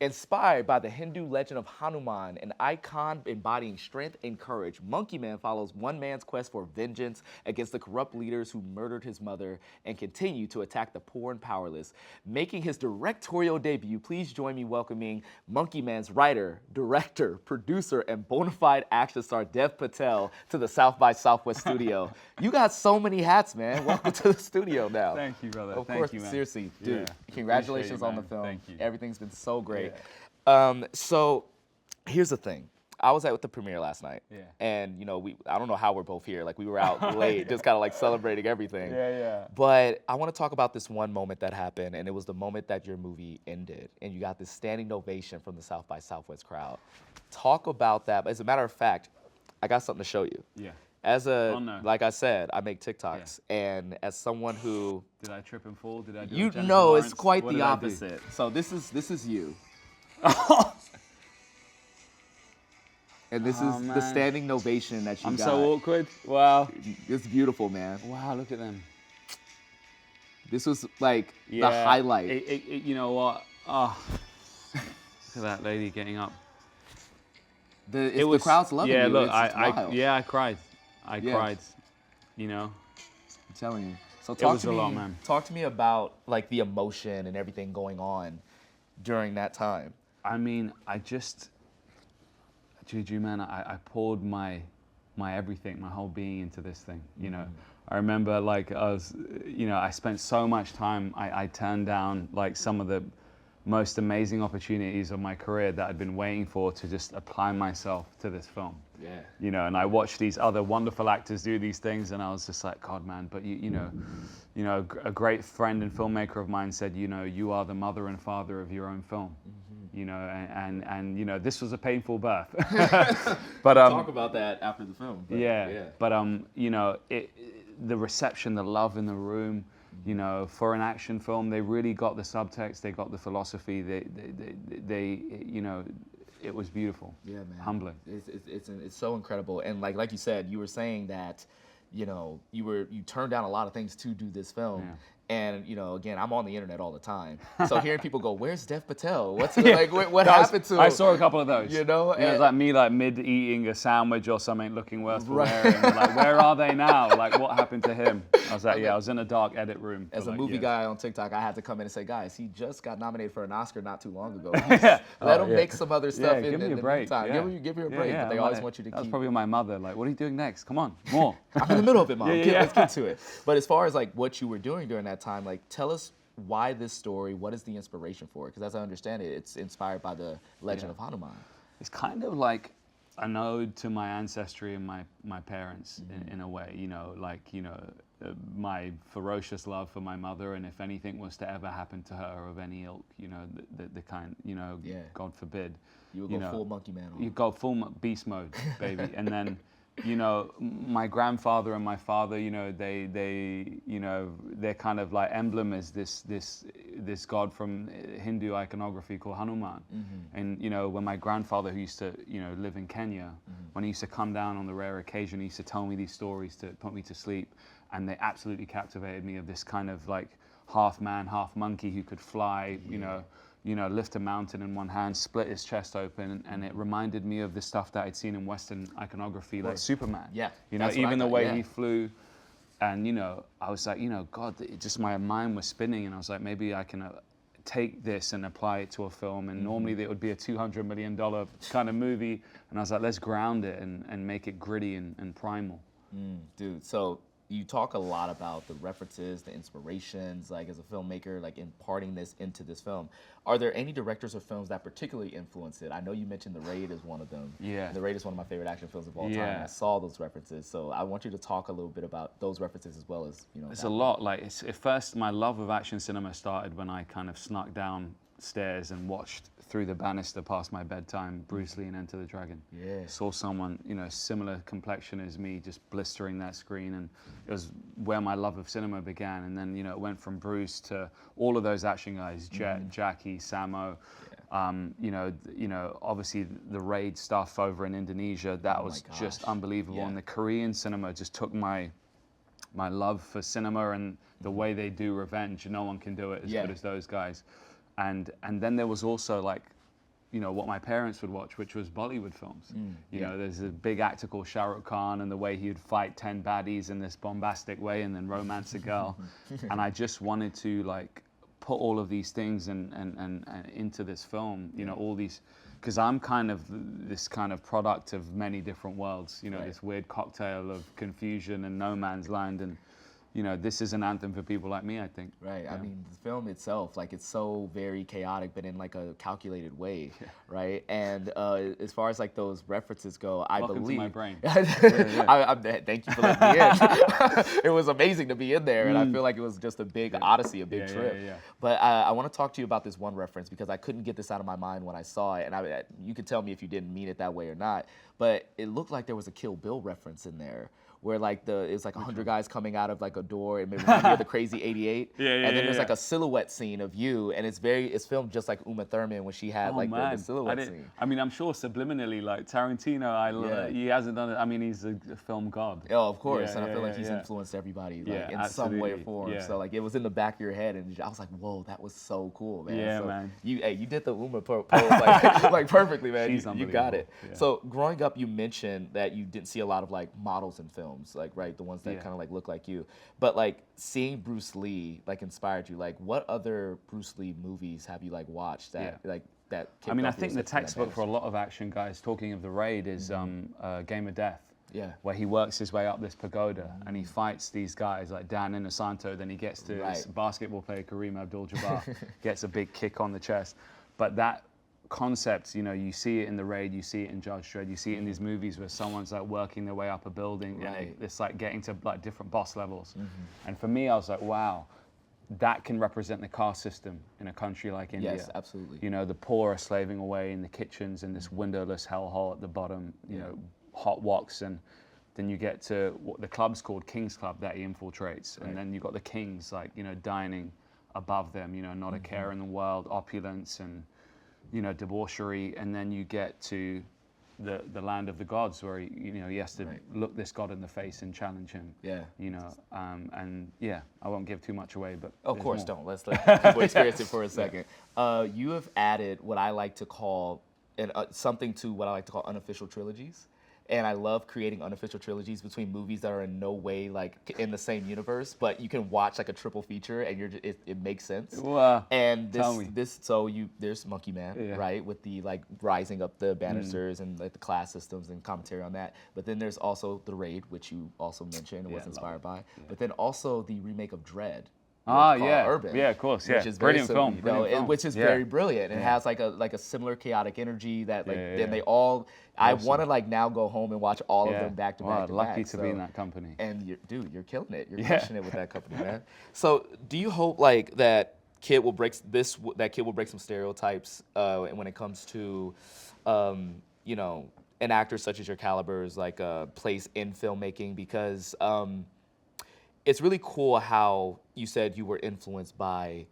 Inspired by the Hindu legend of Hanuman, an icon embodying strength and courage, Monkey Man follows one man's quest for vengeance against the corrupt leaders who murdered his mother and continue to attack the poor and powerless. Making his directorial debut, please join me welcoming Monkey Man's writer, director, producer, and bona fide action star Dev Patel to the South by Southwest studio. You got so many hats, man. Welcome to the studio now. Thank you, brother. Of Thank course, you, man. seriously, dude. Yeah. Congratulations Appreciate it, on the man. film. Thank you. Everything's been so great. Yeah. So here's the thing. I was at the premiere last night, Yeah. and I don't know how we're both here. Like we were out late, just kind of like celebrating everything. Yeah. But I want to talk about this one moment that happened, and it was the moment that your movie ended, and you got this standing ovation from the South by Southwest crowd. Talk about that. As a matter of fact, I got something to show you. Yeah. No. Like I said, I make TikToks, and as someone who Did I trip and fall? Did I do a you Jennifer know, Lawrence? it's quite What the did I do? opposite. So this is you. And this is the man. standing ovation that you I'm got. so awkward. Wow. It's beautiful, man. Wow, look at them. This was like the highlight. You know what? Oh, look at that lady getting up. The crowd's loving yeah, you. Look, It's I wild. I cried. You know. I'm telling you. So It talk was to a me. lot, man. Talk to me about like the emotion and everything going on during that time. I mean, Juju, man, I poured my everything, my whole being into this thing. You know, I remember like I spent so much time. I turned down like some of the most amazing opportunities of my career that I'd been waiting for to just apply myself to this film. Yeah. You know, and I watched these other wonderful actors do these things, and I was just like, God, man. But you know, a great friend and filmmaker of mine said, you know, you are the mother and father of your own film. You know, and you know, this was a painful birth. But talk about that after the film. But, But you know, the reception, the love in the room. You know, for an action film, they really got the subtext. They got the philosophy. They you know, it was beautiful. Yeah, man. Humbling. It's so incredible. And like you said, you were saying that, you know, you turned down a lot of things to do this film. Yeah. And, you know, again, I'm on the internet all the time. So hearing people go, where's Dev Patel? What's like, what happened to him? I saw a couple of those. You know? It was like me like mid-eating a sandwich or something, looking worse for wear. And like, where are they now? Like, what happened to him? I was like, I was in a dark edit room. As a like, movie guy on TikTok, I had to come in and say, guys, he just got nominated for an Oscar not too long ago. Let him make some other stuff give me a the break. meantime. Yeah. Give me a break. But they always want you to That was keep. probably my mother. Like, what are you doing next? Come on, more. I'm in the middle of it, Mom. Yeah. Let's get to it. But as far as like what you were doing during that time, like tell us why this story, what is the inspiration for it? Because as I understand it, it's inspired by the legend of Hanuman. It's kind of like an ode to my ancestry and my parents in a way, you know, like, you know, my ferocious love for my mother, and if anything was to ever happen to her of any ilk, you know, the kind, you know, God forbid. You would go full Monkey Man on. You go full beast mode, baby. And then, you know, my grandfather and my father, you know, they you know, their kind of like emblem is this god from Hindu iconography called Hanuman. And, you know, when my grandfather, who used to, you know, live in Kenya, when he used to come down on the rare occasion, he used to tell me these stories to put me to sleep. And they absolutely captivated me, of this kind of like half man, half monkey who could fly, you know, lift a mountain in one hand, split his chest open, and it reminded me of the stuff that I'd seen in Western iconography, like Superman. Yeah. You know, even the way he flew, and, you know, I was like, you know, God, my mind was spinning, and I was like, maybe I can take this and apply it to a film, and normally it would be a $200 million kind of movie, and I was like, let's ground it and make it gritty and primal. Dude, so you talk a lot about the references, the inspirations, like as a filmmaker, like imparting this into this film. Are there any directors or films that particularly influenced it? I know you mentioned The Raid as one of them. Yeah. The Raid is one of my favorite action films of all time. I saw those references, so I want you to talk a little bit about those references as well as, you know. It's a lot. Like, at first, my love of action cinema started when I kind of snuck downstairs and watched through the banister past my bedtime, Bruce Lee and Enter the Dragon. Yeah. Saw someone, you know, similar complexion as me, just blistering that screen, and it was where my love of cinema began. And then, you know, it went from Bruce to all of those action guys, Jet, Jackie, Samo. You know, obviously the Raid stuff over in Indonesia, that was just unbelievable. And the Korean cinema just took my love for cinema and the way they do revenge. No one can do it as good as those guys. And then there was also like you know, what my parents would watch, which was Bollywood films. You know, there's a big actor called Shah Rukh Khan, and the way he would fight 10 baddies in this bombastic way and then romance a girl. And I just wanted to like put all of these things and into this film, you know, all these, because I'm kind of this kind of product of many different worlds, you know, this weird cocktail of confusion and no man's land. And you know, this is an anthem for people like me, I think. Right. Yeah. I mean, the film itself, like, it's so very chaotic, but in like a calculated way, right? And as far as like those references go, I Welcome believe. to my brain. Thank you for letting me in. It was amazing to be in there, and I feel like it was just a big odyssey, a big trip. But I want to talk to you about this one reference because I couldn't get this out of my mind when I saw it, and you could tell me if you didn't mean it that way or not. But it looked like there was a Kill Bill reference in there, where like it was like 100 guys coming out of like a door, and maybe near the Crazy 88. And then there's like a silhouette scene of you, and it's filmed just like Uma Thurman when she had the silhouette scene. I mean, I'm sure subliminally, like Tarantino, he hasn't done it. I mean, he's a film god. Oh, of course, and I feel like he's influenced everybody like, in some way or form. So like it was in the back of your head, and I was like, whoa, that was so cool, man. Yeah, so man. You did the Uma pose like perfectly, man. You got it. Yeah. So growing up, you mentioned that you didn't see a lot of like models in films, like the ones that kind of like look like you. But like seeing Bruce Lee like inspired you. Like what other Bruce Lee movies have you like watched that like that? I mean, I think the textbook for a lot of action guys, talking of The Raid, is Game of Death. Yeah. Where he works his way up this pagoda and he fights these guys like Dan Inosanto. Then he gets to this basketball player Kareem Abdul-Jabbar, gets a big kick on the chest. But that concept, you know, you see it in The Raid, you see it in Judge Dredd, you see it in these movies where someone's like working their way up a building and it's like getting to like different boss levels. And for me, I was like, wow, that can represent the caste system in a country like India. Yes, absolutely. You know, the poor are slaving away in the kitchens in this windowless hellhole at the bottom, you know, hot woks, and then you get to what the club's called King's Club that he infiltrates, and then you got the kings like, you know, dining above them, you know, not a care in the world, opulence and, you know, debauchery, and then you get to the land of the gods where he has to look this god in the face and challenge him. Yeah. You know, and yeah, I won't give too much away, but of course don't. Let's let people experience it for a second. You have added what I like to call something to what I like to call unofficial trilogies. And I love creating unofficial trilogies between movies that are in no way like in the same universe, but you can watch like a triple feature and it makes sense. Wow. And there's Monkey Man, right, with the like rising up the banisters and like the class systems and commentary on that. But then there's also The Raid, which you also mentioned and was inspired by. But then also the remake of Dredd. Urban, of course, which is brilliant very film, which is very brilliant. It has like a similar chaotic energy that like then they all. I want to like now go home and watch all of them back to back. Lucky to be in that company. And you're killing it. You're crushing it with that company, man. So do you hope like that kid will break some stereotypes when it comes to you know, an actor such as your caliber is like a place in filmmaking, because it's really cool how you said you were influenced by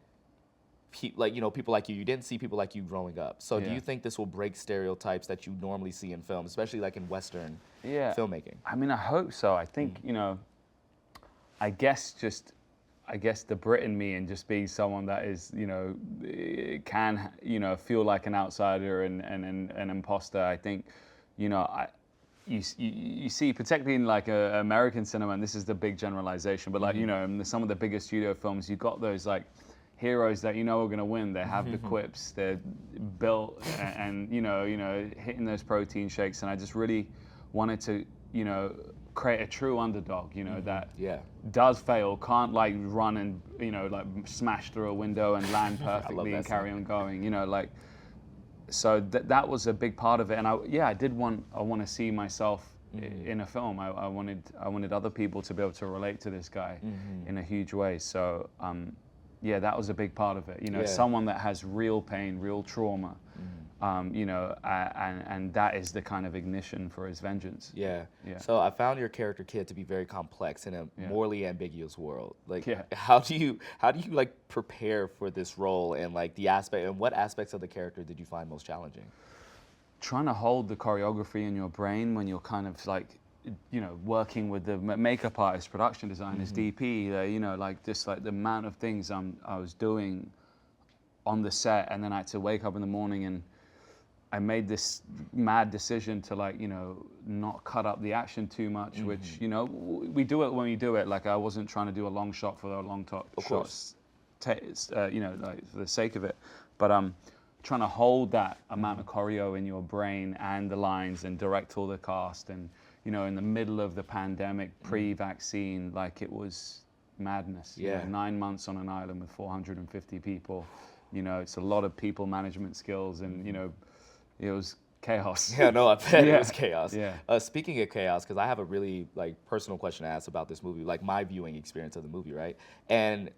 people like you. You didn't see people like you growing up. So do you think this will break stereotypes that you normally see in film, especially like in Western filmmaking? I mean, I hope so. I think, you know, I guess the Brit in me and just being someone that is, you know, can, you know, feel like an outsider and an imposter. I think, you know, you see, particularly in like American cinema, and this is the big generalization, but like, you know, in some of the biggest studio films, you got those like heroes that you know are going to win. They have the quips, they're built and you know, hitting those protein shakes. And I just really wanted to, you know, create a true underdog, you know, that does fail, can't like run and, you know, like smash through a window and land perfectly and carry on going, you know, like. So that was a big part of it, and I want to see myself in a film. I wanted other people to be able to relate to this guy in a huge way. So that was a big part of it. You know, someone that has real pain, real trauma. You know, and that is the kind of ignition for his vengeance. Yeah. So I found your character Kid to be very complex in a morally ambiguous world. Like, how do you like prepare for this role, and like what aspects of the character did you find most challenging? Trying to hold the choreography in your brain when you're kind of like, you know, working with the makeup artist, production designers, DP. You know, like just like the amount of things I was doing on the set, and then I had to wake up in the morning and I made this mad decision to like, you know, not cut up the action too much, which, you know, we do it when we do it. Like I wasn't trying to do a long shot for a long shots, you know, like for the sake of it. But trying to hold that amount of choreo in your brain and the lines and direct all the cast and, you know, in the middle of the pandemic, pre-vaccine, like it was madness. Yeah. You know, 9 months on an island with 450 people. You know, it's a lot of people management skills and, you know, it was chaos. Yeah, no, I bet it was chaos. Yeah. Speaking of chaos, because I have a really like personal question to ask about this movie, like my viewing experience of the movie, right? And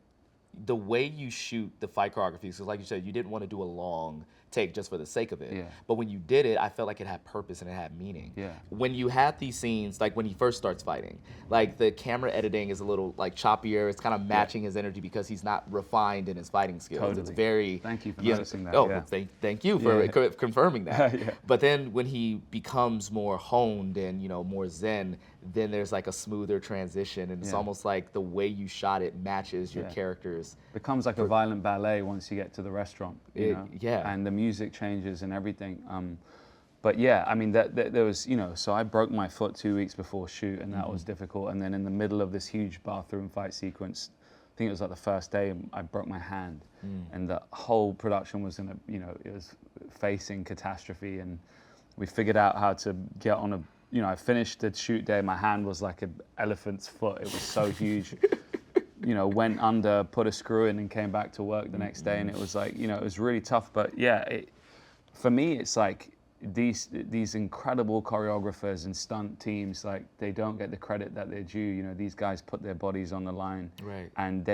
the way you shoot the fight choreography, because like you said, you didn't want to do a long take just for the sake of it. Yeah. But when you did it, I felt like it had purpose and it had meaning. Yeah. When you had these scenes, like when he first starts fighting, like the camera editing is a little like choppier. It's kind of matching his energy because he's not refined in his fighting skills. Totally. It's very. Thank you for noticing that. Oh, yeah. well, thank you for confirming that. Yeah. But then when he becomes more honed and, you know, more zen, then there's like a smoother transition, and it's almost like the way you shot it matches your characters. Becomes like a violent ballet once you get to the restaurant, you know? Yeah. And the music changes and everything. But yeah, I mean, there was, you know, so I broke my foot 2 weeks before shoot, and that was difficult. And then in the middle of this huge bathroom fight sequence, I think it was like the first day, I broke my hand. And the whole production was in a, you know, it was facing catastrophe. And we figured out how to get on a, you know, I finished the shoot day, my hand was like an elephant's foot. It was so huge. You know, went under, put a screw in and came back to work the next day. And it was like, you know, it was really tough. But yeah, for me, it's like these incredible choreographers and stunt teams, like they don't get the credit that they're due. You know, these guys put their bodies on the line. Right. And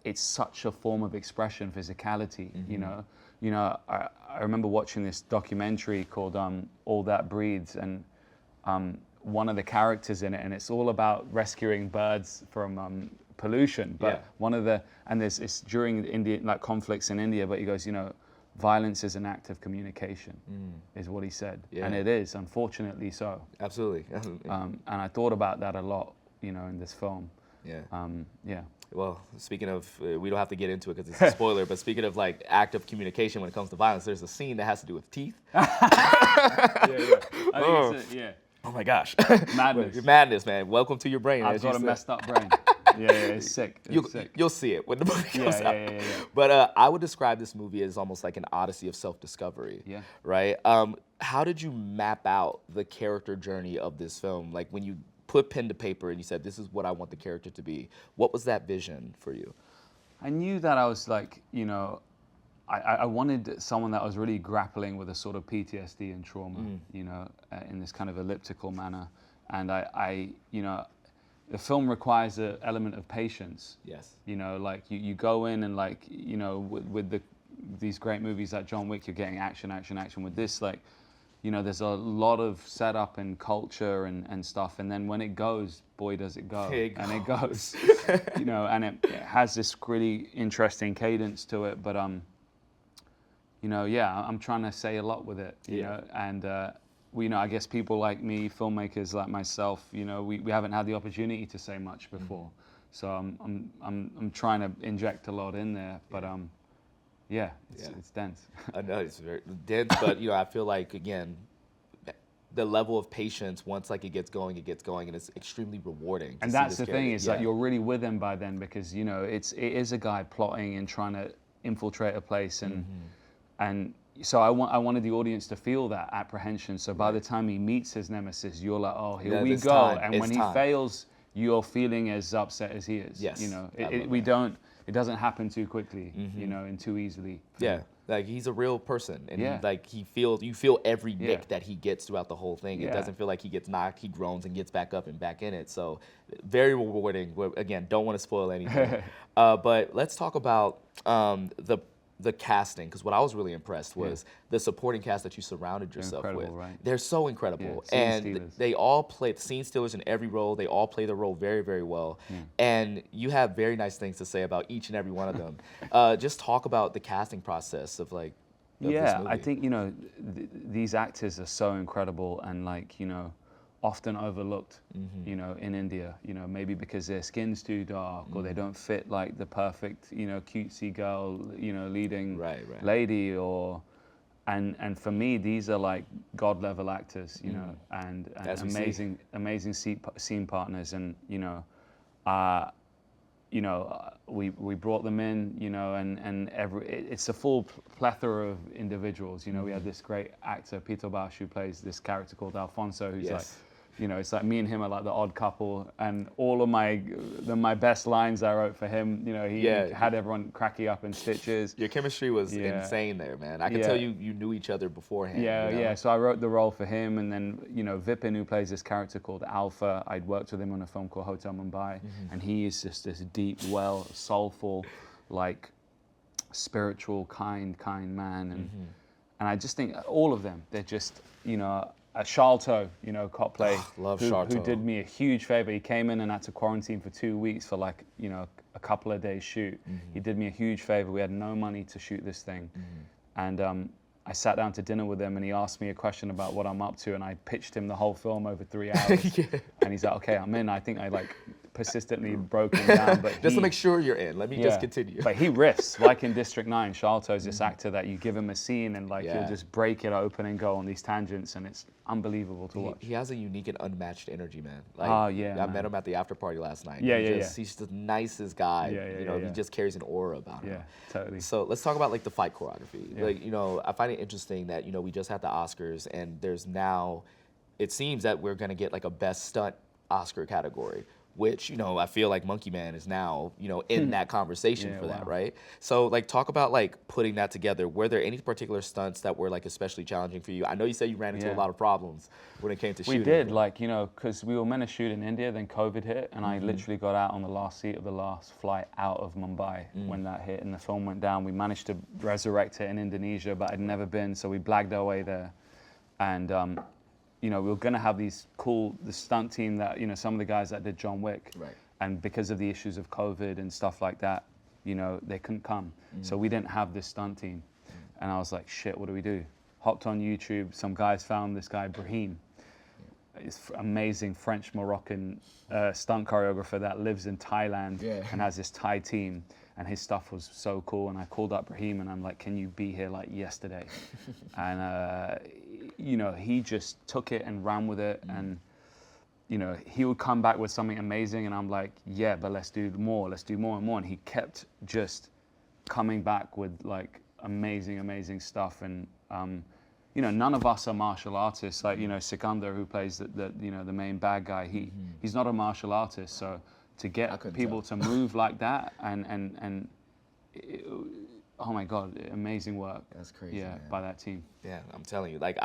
it's such a form of expression, physicality, you know. You know, I remember watching this documentary called All That Breathes, and one of the characters in it, and it's all about rescuing birds from pollution. But one of the, and it's during the Indian, like conflicts in India, but he goes, you know, violence is an act of communication, is what he said. And it is, unfortunately so. Absolutely. And I thought about that a lot, you know, in this film. Yeah. Yeah. Well, speaking of, we don't have to get into it because it's a spoiler, but speaking of like active communication when it comes to violence, there's a scene that has to do with teeth. I think it's Oh my gosh. Madness. Madness, man. Welcome to your brain. I've got a messed up brain. It's sick. You'll see it when the movie comes out. Yeah. But I would describe this movie as almost like an odyssey of self-discovery. Yeah. Right? How did you map out the character journey of this film? Like when you put pen to paper and you said, this is what I want the character to be, what was that vision for you? I knew that I was like, you know, I wanted someone that was really grappling with a sort of PTSD and trauma, you know, in this kind of elliptical manner. And I you know, the film requires an element of patience. Yes. You know, like you go in and like, you know, with these great movies like John Wick, you're getting action. With this, like, you know, there's a lot of setup and culture and stuff. And then when it goes, boy, does it go. And it goes, you know, and it has this really interesting cadence to it. But, you know, yeah, I'm trying to say a lot with it, you know, and, you know, I guess people like me, filmmakers like myself, you know, we haven't had the opportunity to say much before. So I'm trying to inject a lot in there, but, yeah, it's dense. I know it's very dense, but you know, I feel like again, the level of patience once like it gets going, and it's extremely rewarding. And that's the thing, is that you're really with him by then, because you know it is a guy plotting and trying to infiltrate a place, and so I wanted the audience to feel that apprehension. So by the time he meets his nemesis, you're like, oh, here we go. And when he fails, you're feeling as upset as he is. Yes, you know, it doesn't happen too quickly, you know, and too easily. Yeah, like he's a real person, and like you feel every nick that he gets throughout the whole thing. It doesn't feel like he gets knocked, he groans and gets back up and back in it. So very rewarding. Again, don't want to spoil anything. But let's talk about the casting, because what I was really impressed was the supporting cast that you surrounded yourself with. Right? They're so incredible, and they all play the scene stealers in every role. They all play their role very, very well, and you have very nice things to say about each and every one of them. Just talk about the casting process of like. Of this movie. I think, you know, these actors are so incredible and like, you know, often overlooked, you know, in India, you know, maybe because their skin's too dark or they don't fit like the perfect, you know, cutesy girl, you know, leading lady and for me, these are like God level actors, you know, and amazing scene partners, and we brought them in, and it's a full plethora of individuals. We had this great actor, Peter Bosch, who plays this character called Alfonso, who's like, it's like me and him are like the odd couple, and all of my best lines I wrote for him, he had everyone cracking up in stitches. Your chemistry was insane there, man. I could tell you knew each other beforehand. So I wrote the role for him, and then Vipin, who plays this character called Alpha, I'd worked with him on a film called Hotel Mumbai, and he is just this deep, soulful, like spiritual, kind man, and I just think all of them, they're just Sharlto, Copley, who did me a huge favor. He came in and had to quarantine for 2 weeks for like, a couple of days shoot. He did me a huge favor. We had no money to shoot this thing. And I sat down to dinner with him, and he asked me a question about what I'm up to, and I pitched him the whole film over 3 hours. And he's like, okay, I'm in. I think I like persistently broke him down. But just to make sure you're in, let me just continue. But he riffs, like in District 9, Sharlto's this actor that you give him a scene and like he'll just break it open and go on these tangents, and it's unbelievable to watch. He has a unique and unmatched energy, man. Like, I met him at the after party last night. He's just the nicest guy. He just carries an aura about him. Yeah, totally. So let's talk about like the fight choreography. Like, I find it interesting that, we just had the Oscars, and there's now, it seems that we're gonna get like a best stunt Oscar category, which, I feel like Monkey Man is now, in that conversation for that, right? So, like, talk about, like, putting that together. Were there any particular stunts that were, like, especially challenging for you? I know you said you ran into a lot of problems when it came to shooting. We did, like, because we were meant to shoot in India, then COVID hit, and I literally got out on the last seat of the last flight out of Mumbai when that hit, and the film went down. We managed to resurrect it in Indonesia, but I'd never been, so we blagged our way there. And, we were going to have the stunt team that, some of the guys that did John Wick. Right. And because of the issues of COVID and stuff like that, they couldn't come. So we didn't have this stunt team. And I was like, shit, what do we do? Hopped on YouTube. Some guys found this guy, Brahim. He's amazing French-Moroccan stunt choreographer that lives in Thailand and has this Thai team. And his stuff was so cool. And I called up Brahim and I'm like, can you be here like yesterday? And, he just took it and ran with it. And, he would come back with something amazing. And I'm like, yeah, but let's do more. Let's do more and more. And he kept just coming back with like amazing stuff. And, none of us are martial artists. Like, Sikandar, who plays the main bad guy, he's not a martial artist. So to get people to move like that and oh my God, amazing work. That's crazy. Yeah, man. by that team. Yeah, I'm telling you, like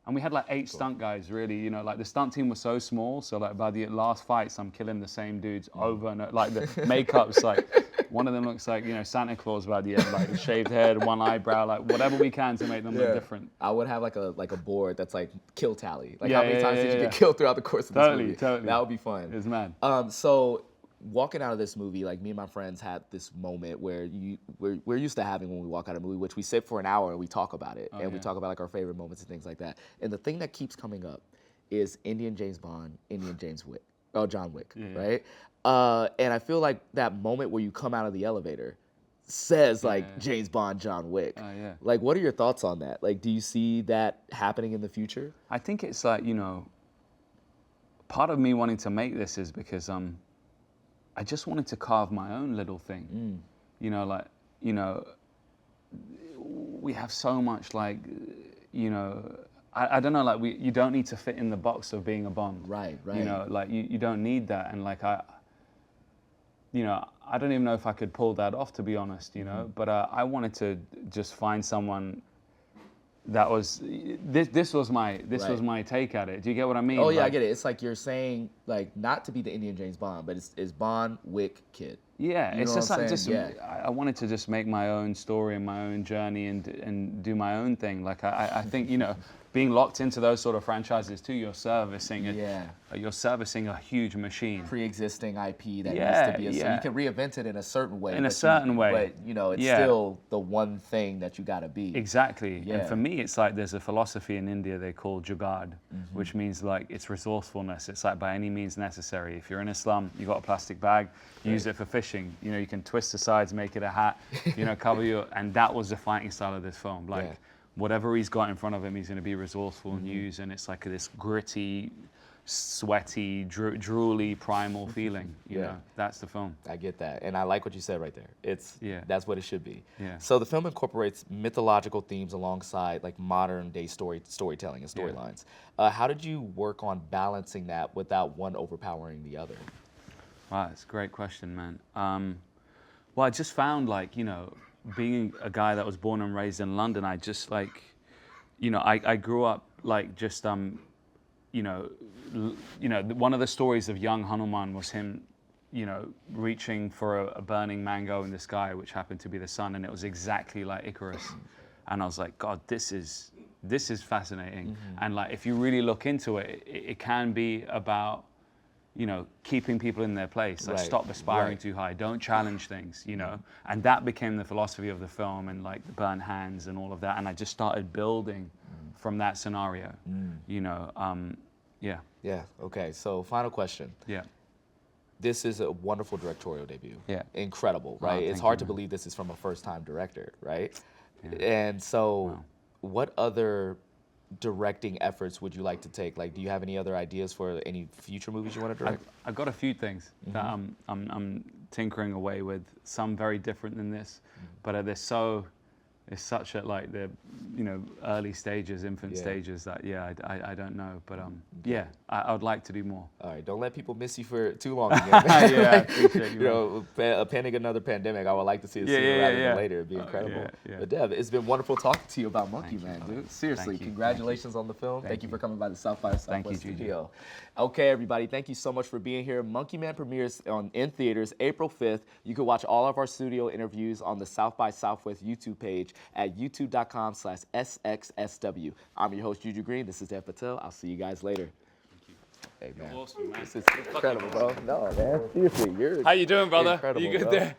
and we had like 8 stunt guys, really. Like the stunt team was so small, so like by the last fights, I'm killing the same dudes over and over. Like the makeup's like, one of them looks like, Santa Claus by the end, like shaved head, one eyebrow, like whatever we can to make them look different. I would have like a board that's like kill tally. Like how many times did you get killed throughout the course of this movie? Totally. That would be fun. It's mad. So walking out of this movie, like me and my friends had this moment where we're used to having when we walk out of a movie, which we sit for an hour and we talk about it. We talk about like our favorite moments and things like that. And the thing that keeps coming up is Indian James Bond, John Wick, right? And I feel like that moment where you come out of the elevator says like James Bond, John Wick. Like, what are your thoughts on that? Like, do you see that happening in the future? I think it's like, part of me wanting to make this is because I just wanted to carve my own little thing. We have so much like, I don't know, like you don't need to fit in the box of being a Bond. Right. Like you don't need that. And like I don't even know if I could pull that off, to be honest, but I wanted to just find someone that was, this was my take at it. Do you get what I mean? Oh yeah, I get it. It's like you're saying, like, not to be the Indian James Bond, but it's Bond, Wick, Kid. Yeah, it's just like I wanted to just make my own story and my own journey and do my own thing. Like I think being locked into those sort of franchises too, you're servicing a huge machine. Pre-existing IP that needs to be so you can reinvent it in a certain way. But it's still the one thing that you gotta be. Exactly. And for me, it's like there's a philosophy in India they call jugaad, which means like it's resourcefulness. It's like by any means necessary. If you're in a slum, you got a plastic bag, use it for fishing. You can twist the sides, make it a hat. Cover your. And that was the fighting style of this film. Like. whatever he's got in front of him, he's going to be resourceful and use. And it's like this gritty, sweaty, drooly, primal feeling. You know, that's the film. I get that, and I like what you said right there. That's what it should be. Yeah. So the film incorporates mythological themes alongside like modern day storytelling and storylines. How did you work on balancing that without one overpowering the other? Wow, that's a great question, man. Well, I just found, like, you know, being a guy that was born and raised in London, I just, like, you know, I grew up like just you know, one of the stories of young Hanuman was him, you know, reaching for a burning mango in the sky, which happened to be the sun, and it was exactly like Icarus. And I was like, God, this is fascinating. And like, if you really look into it, it can be about, you know, keeping people in their place. Like, stop aspiring too high. Don't challenge things, you know. And that became the philosophy of the film, and like the burnt hands and all of that. And I just started building from that scenario, you know. Yeah. Okay. So final question. Yeah. This is a wonderful directorial debut. Yeah. Incredible, right? It's hard to believe this is from a first-time director, right? Yeah. And so, what other directing efforts would you like to take? Like, do you have any other ideas for any future movies you want to direct? I've got a few things that I'm tinkering away with. Some very different than this, but it's such at like the, you know, early stages, infant stages that I don't know, but I would like to do more. All right, don't let people miss you for too long again. I appreciate you. You know, pending another pandemic, I would like to see it sooner rather than later. It'd be incredible. But Dev, it's been wonderful talking to you about Monkey Man, dude. Seriously, congratulations on the film. Thank you for coming by the South by Southwest studio. Okay, everybody, thank you so much for being here. Monkey Man premieres in theaters April 5th. You can watch all of our studio interviews on the South by Southwest YouTube page at youtube.com/SXSW. I'm your host, Juju Green. This is Dev Patel. I'll see you guys later. Hey, man. Awesome, man. This is incredible, bro. No, man. Seriously, you're How you doing, brother? incredible, You good bro. there?